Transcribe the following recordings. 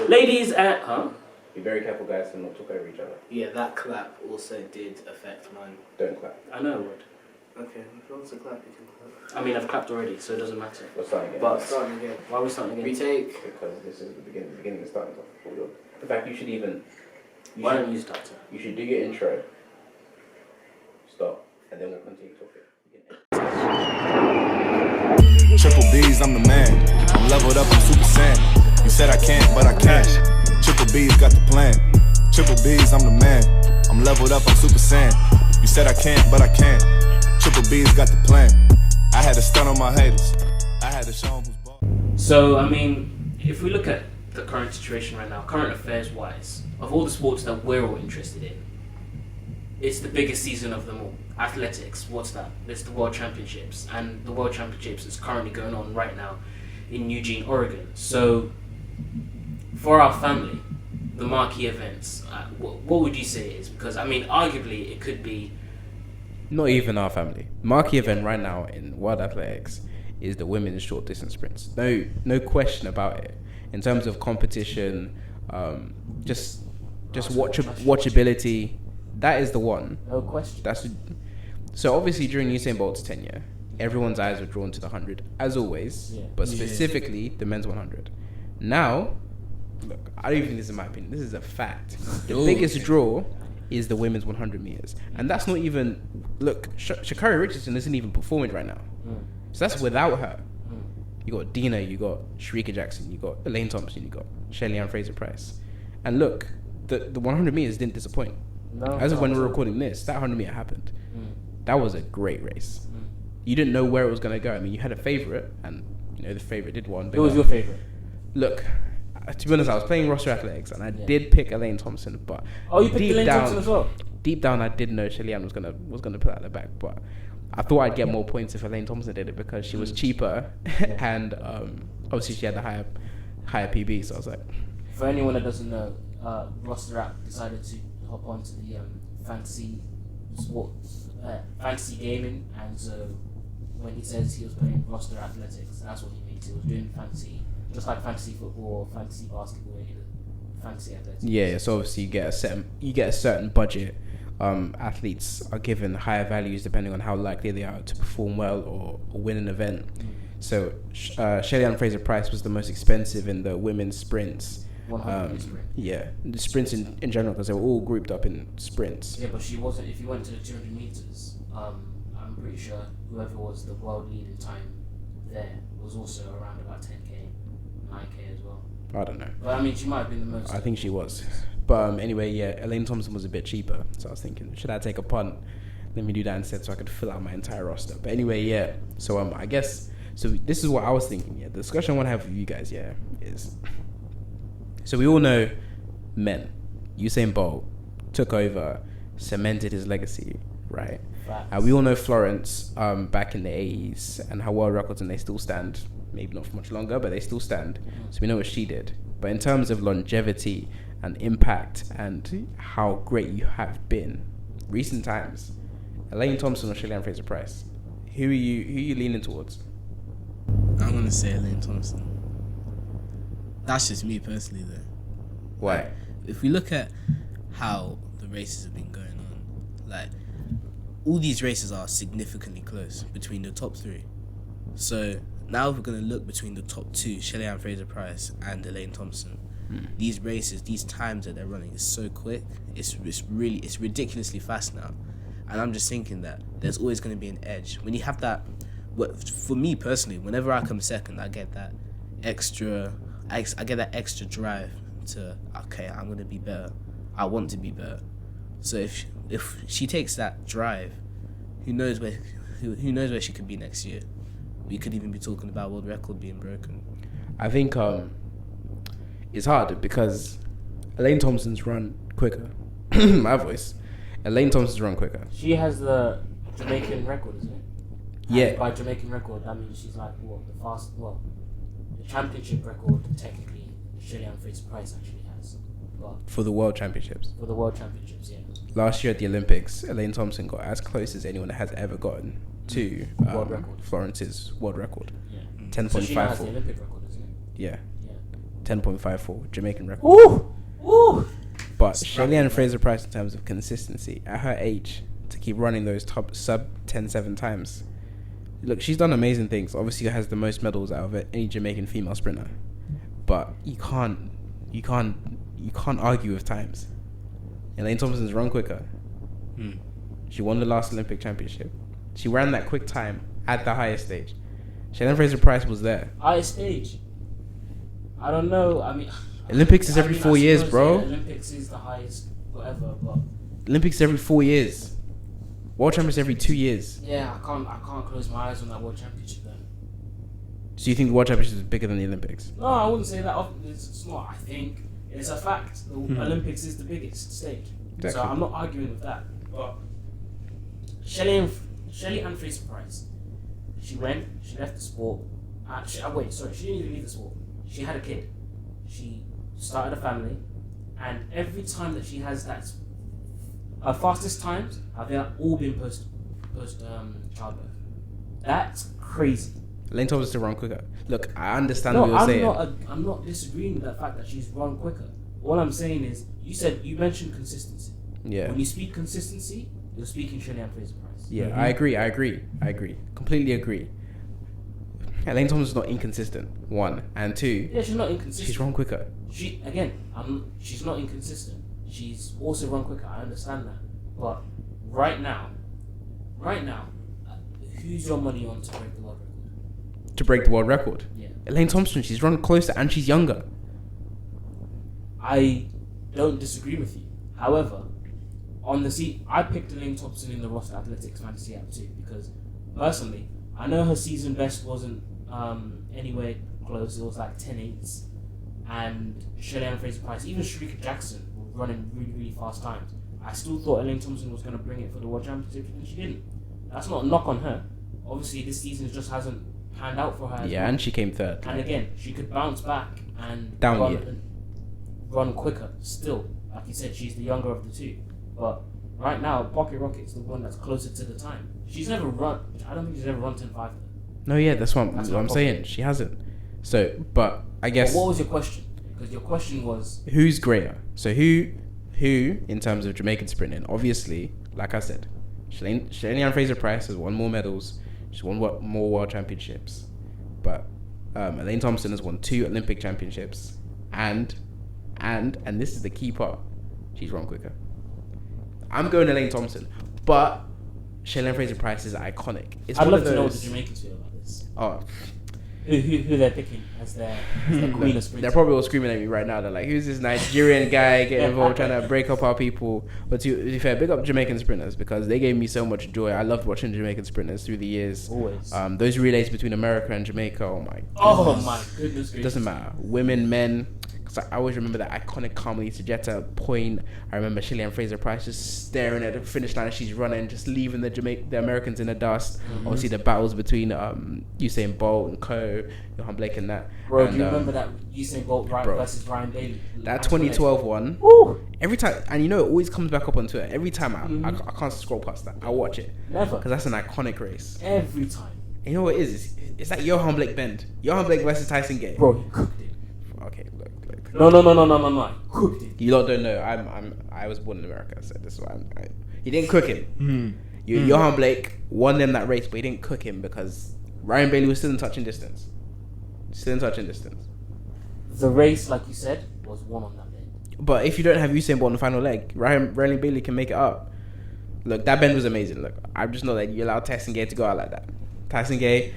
Ladies and... Huh? Be very careful, guys, to not talk over each other. Yeah, that clap also did affect mine. Don't clap. I know I would. Okay, if you want to clap, you can clap. I mean, I've clapped already, so it doesn't matter. We're starting again. But starting again. Why are we starting again? Retake. Because this is the beginning of starting off. In fact, you should even... Why don't you start? You should do your intro. Stop. And then we'll continue talking. Triple B's, I'm the man. I'm leveled up, I'm Super Saiyan. You said I can't, but I can. Triple B's got the plan. Triple B's, I'm the man. I'm leveled up, I'm Super Saiyan. You said I can't, but I can. Triple B's got the plan. I had to stun on my haters. I had to show them who's boss. So, I mean, if we look at the current situation right now, current affairs-wise, of all the sports that we're all interested in, it's the biggest season of them all. Athletics, what's that? It's the World Championships, and the World Championships is currently going on right now in Eugene, Oregon. So, for our family, the marquee events, what would you say it is? Because, I mean, arguably, it could be... Not even our family. Marquee event right now in World Athletics is the women's short distance sprints. No question about it. In terms of competition, just watchability, that is the one. No question. So obviously during Usain Bolt's tenure, everyone's eyes were drawn to the 100, as always, but specifically the men's 100. Now, look, I don't even think this is my opinion. This is a fact. The biggest draw is the women's 100 meters, and that's not even. Look, Sha'Carri Richardson isn't even performing right now, so that's without her. You got Dina, you got Sharika Jackson, you got Elaine Thompson, you got Shelly-Ann Fraser-Price, and look, the 100 meters didn't disappoint. As of when we're recording this, that 100 meter happened. That was a great race. You didn't know where it was going to go. I mean, you had a favourite, and the favourite did one. Who was your favourite? Look, to be honest, I was playing roster athletics, and I did pick Elaine Thompson, but you picked Elaine Thompson as well. Deep down, I did know Shelly-Ann was gonna put out the back, but I thought I'd get more points if Elaine Thompson did it because she was cheaper, and obviously she had the higher PB. So I was like, for anyone that doesn't know, Roster App decided to hop onto the fantasy sports, fantasy gaming, and so when he says he was playing roster athletics, that's what he means. He was doing fantasy, just like fantasy football, fantasy basketball, fantasy athletics. Yeah, so obviously you get a certain budget. Athletes are given higher values depending on how likely they are to perform well or win an event. So Shelly-Ann Fraser-Price was the most expensive in the women's sprints. Yeah, the sprints in general, because they were all grouped up in sprints. Yeah, but she wasn't. If you went to the 200 meters, I'm pretty sure whoever was the world lead in time there was also around about 10k, 9k as well. I don't know. But I mean, she might have been the most. I think she was. But anyway, yeah, Elaine Thompson was a bit cheaper, so I was thinking, should I take a punt? Let me do that instead, so I could fill out my entire roster. But anyway, yeah. So I guess this is what I was thinking. Yeah, the discussion I want to have with you guys, is. So we all know men. Usain Bolt took over, cemented his legacy, right? And we all know Florence back in the 80s and her world records, and they still stand. Maybe not for much longer, but they still stand. So we know what she did. But in terms of longevity and impact and how great you have been, recent times, Elaine Thompson or Shelly-Ann Fraser-Price, who are you leaning towards? I'm gonna say Elaine Thompson. That's just me personally, though. Why? Like, if we look at how the races have been going on, like, all these races are significantly close between the top three. So now if we're going to look between the top two, Shelly-Ann Fraser-Price and Elaine Thompson, these races, these times that they're running is so quick. It's ridiculously fast now. And I'm just thinking that there's always going to be an edge. When you have that, for me personally, whenever I come second, I get that extra drive to, okay, I'm going to be better. I want to be better. So if she takes that drive, who knows where she could be next year. We could even be talking about world record being broken. I think it's hard because Elaine Thompson's run quicker. My voice. Elaine Thompson's run quicker. She has the Jamaican record, isn't it? Yeah. And by Jamaican record, that means she's like the championship record technically Shelly-Ann Fraser-Price actually has. But for the World Championships. For the World Championships, yeah. Last year at the Olympics, Elaine Thompson got as close as anyone has ever gotten to world record. Florence's world record. Yeah. 10.54. So she has the Olympic record, isn't it? Yeah. 10.54 Jamaican record. Ooh, ooh. But Scrappy, Shelley-Ann man. Fraser-Price, in terms of consistency, at her age, to keep running those top sub 10-7 times. Look, she's done amazing things. Obviously, has the most medals out of any Jamaican female sprinter. But you can't argue with times. Elaine Thompson's run quicker. She won the last Olympic championship. She ran that quick time at the highest stage. Shelley-Ann Fraser-Price was there. Highest stage. I don't know. I mean, Olympics is every 4 years, suppose, bro. yeah, Olympics is the highest, whatever. But Olympics every 4 years. World Championships every 2 years. yeah, I can't close my eyes on that World Championship then. So you think the World Championships is bigger than the Olympics? No, I wouldn't say that. It's not. I think it's a fact. The Olympics is the biggest stage. Exactly. So I'm not arguing with that. But Shelley-Ann Fraser-Price, she left the sport. She didn't even leave the sport. She had a kid. She started a family, and every time that she has that, her fastest times have all been post childbirth. That's crazy. Elaine Thompson to run quicker. Look, I understand what you're I'm saying. I'm not disagreeing with the fact that she's run quicker. All I'm saying is, you mentioned consistency. Yeah. When you speak consistency, you're speaking Shelley-Ann Fraser-Price. Yeah, I agree. Completely agree. Elaine Thompson's not inconsistent, one. And two, Yeah, she's not inconsistent. she's run quicker. She's not inconsistent. She's also run quicker. I understand that. But right now, who's your money on to break the world record? To break the world record. Yeah. Elaine Thompson, she's run closer and she's younger. I don't disagree with you. However, I picked Elaine Thompson in the roster athletics fantasy app too, because personally, I know her season best wasn't anywhere close. It was like 10.8s, and Shelley-Ann Fraser-Price, even Sharika Jackson, were running really, really fast times. I still thought Elaine Thompson was going to bring it for the World Championship, and she didn't. That's not a knock on her. Obviously, this season just hasn't panned out for her. As well. And she came third. And again, she could bounce back and run quicker. Still, like you said, she's the younger of the two. But right now, Pocket Rocket's the one that's closer to the time. She's never run. I don't think she's ever run 10.5. No, yeah, that's what I'm saying. She hasn't. So, but I guess. But what was your question? Because your question was who's greater? So who in terms of Jamaican sprinting? Obviously, like I said, Shelley-Ann Fraser-Price has won more medals. She's won more world championships. But Elaine Thompson has won 2 Olympic championships, and this is the key part, she's run quicker. I'm going Elaine Thompson, but Shelley-Ann Fraser-Price is iconic. I'd love to know what the Jamaicans feel about this. Oh, Who they're picking as their queen of sprinting. they're probably all screaming at me right now. They're like, "Who's this Nigerian guy getting involved, trying to break up our people?" But to be fair, big up Jamaican sprinters, because they gave me so much joy. I loved watching Jamaican sprinters through the years. Always. Those relays between America and Jamaica. Oh my. Oh my goodness It gracious. doesn't matter. Women, men. Because I always remember that iconic Carmelita Jetta point. I remember Shelley-Ann Fraser-Price just staring at the finish line as she's running, just leaving the Americans in the dust. Mm-hmm. Obviously, the battles between Usain Bolt and Co, Johan Blake and that. Bro, and, do you remember that Usain Bolt bro, versus Ryan Bailey? that 2012 one? Woo! Every time, and you know, it always comes back up on Twitter. Every time I can't scroll past that. I watch it. Never. Because that's an iconic race. Every time. And you know what it is? It's like Johan Blake bend. Johan Blake versus Tyson Gay. Bro, he cooked it. Okay, look. No. He cooked it. You lot don't know. I was born in America, so this is why he didn't cook him. Johan Blake won them that race, but he didn't cook him because Ryan Bailey was still in touching distance. The race, like you said, was won on that bend. But if you don't have Usain Bolt on the final leg, Ryan Bailey can make it up. Look, that bend was amazing. Look, I just know that you allow Tyson Gay to go out like that. Tyson Gay,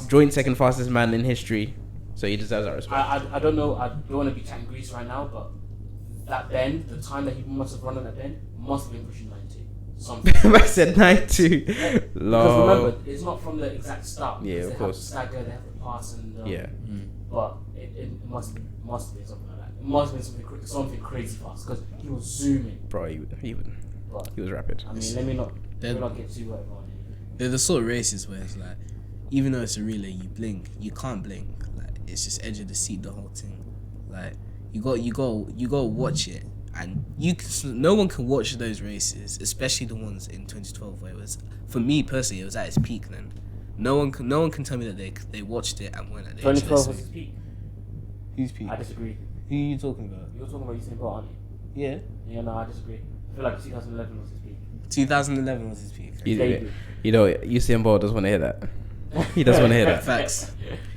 joint second fastest man in history. So he deserves our respect. I don't know. I don't want to be chatting grease right now, but that bend, the time that he must have run on that bend, must have been pushing 92. Something. I said 92. Because remember, it's not from the exact start. Yeah, of course. They have to stagger, they have to pass, and Yeah. But it must have been something like that. It must have been something crazy fast because he was zooming. Bro, he was rapid. I mean, let me not get too whatever on it. They're the sort of races where it's like, even though it's a relay, you blink, you can't blink. Like, it's just edge of the seat, the whole thing. Like, you go watch it, and no one can watch those races, especially the ones in 2012 where it was, for me personally, it was at its peak then. No one can tell me that they watched it and weren't at the edge of 2012 their was his seat. peak. Who's peak? I disagree. Who are you talking about? You're talking about Usain Bolt, aren't you? Yeah. Yeah, no, I disagree. I feel like 2011 was his peak. 2011 was his peak. You know, Usain Bolt doesn't want to hear that. He doesn't want to hear that. Facts.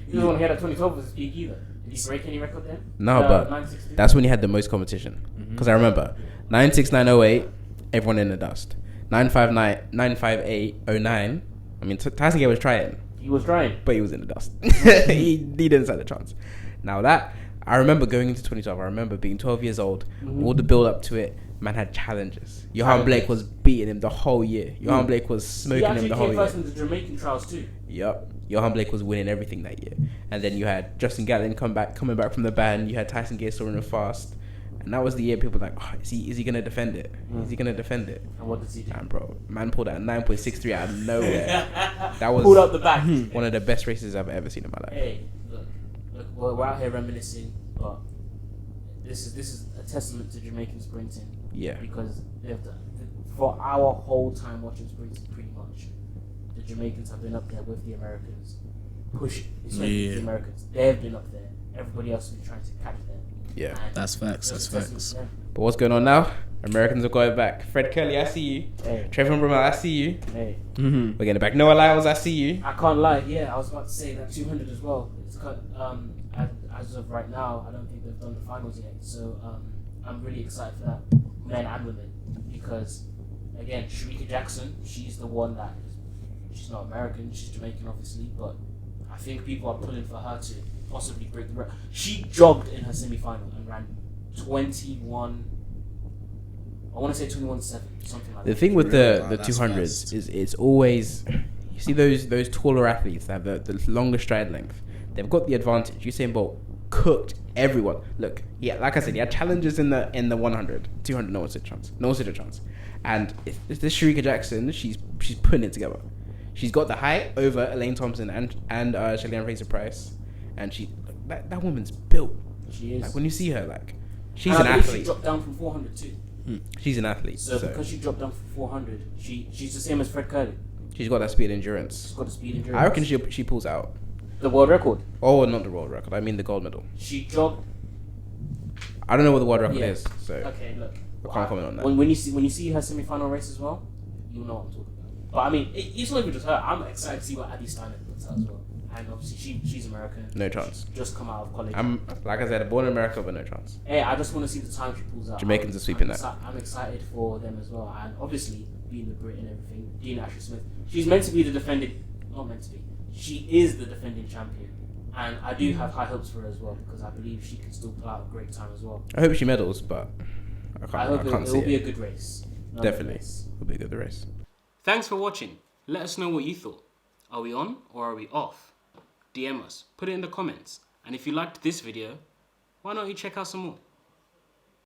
You don't want to hear that 2012 was his peak either. Did he break any record then? No, but 962? that's when he had the most competition. Because I remember 96908, everyone in the dust. 959, 958, 09. I mean, Tyson Gale was trying, He was trying. but he was in the dust. he didn't stand a chance. Now that I remember going into 2012, I remember being 12 years old. All the build up to it, man had challenges. Johan Blake was beating him the whole year. Johan Blake was smoking him the whole He year. actually came first in the Jamaican trials too. Yep. Johan Blake was winning everything that year. And then you had Justin Gatlin coming back from the ban. You had Tyson Gale still running fast. And that was the year people were like, oh, is he gonna defend it? Is he gonna defend it? And what does he do? And bro, man pulled out 9.63 out of nowhere. That was Pulled out the back. one of the best races I've ever seen in my life. Hey, look, we're out here reminiscing, but this is a testament to Jamaican sprinting. Yeah. Because they've done, for our whole time watching sprinting, pretty much, the Jamaicans have been up there with the Americans, pushing, especially the Americans. They've been up there. Everybody else has been trying to catch them. Yeah. And That's facts. it's That's a testament facts. to them. But what's going on now? Americans are going back. Fred Curley, I see you. Hey, Trayvon Brumell, I see you. hey. We're getting back. Noah Lyles, I see you. I can't lie. Yeah, I was about to say that 200 as well. It's as of right now, I don't think they've done the finals yet. So I'm really excited for that, men and women, because again, Sharika Jackson, she's the one that she's not American, she's Jamaican obviously, but I think people are pulling for her to possibly break the record. She jogged in her semi-final and ran 21. I want to say 21.7, something like The that. thing with the That's 200s fast. is it's always, you see those taller athletes that have the longer stride length. They've got the advantage. Usain Bolt cooked everyone. Look, yeah, like I said, he had challenges in the 100, 200. No one stood a chance. No one stood a chance. And if this Sharika Jackson, she's putting it together. She's got the height over Elaine Thompson and Shelly-Ann Fraser-Price, and that woman's built. She is. Like when you see her, like she's And an I believe athlete. She dropped down from 400 too. She's an athlete. So So because she dropped down from 400, she's the same as Fred Curley. she's got that speed endurance. She's got the speed endurance. I reckon she pulls out. The world record. Oh, not the world record. I mean the gold medal. She jogged. I don't know what the world record Yeah. is, so Okay, look. I can't comment on that. When you see her semi-final race as well, you'll know what I'm talking about. But I mean, it's not even just her. I'm excited to see what Abby Steiner puts out as well. And obviously she's American. No chance. She's just come out of college. I'm like I said, born in America, but no chance. Hey, I just want to see the time she pulls out. Jamaicans are sweeping that. I'm excited for them as well, and obviously being the Brit and everything, Dean Ashley Smith. She's meant to be the defending, not meant to be. She is the defending champion, and I do have high hopes for her as well because I believe she can still pull out a great time as well. I hope she medals, but I hope it can't will see be it. a good race. Definitely, it'll be a good race. Thanks for watching. Let us know what you thought. Are we on or are we off? DM us, put it in the comments, and if you liked this video, why don't you check out some more?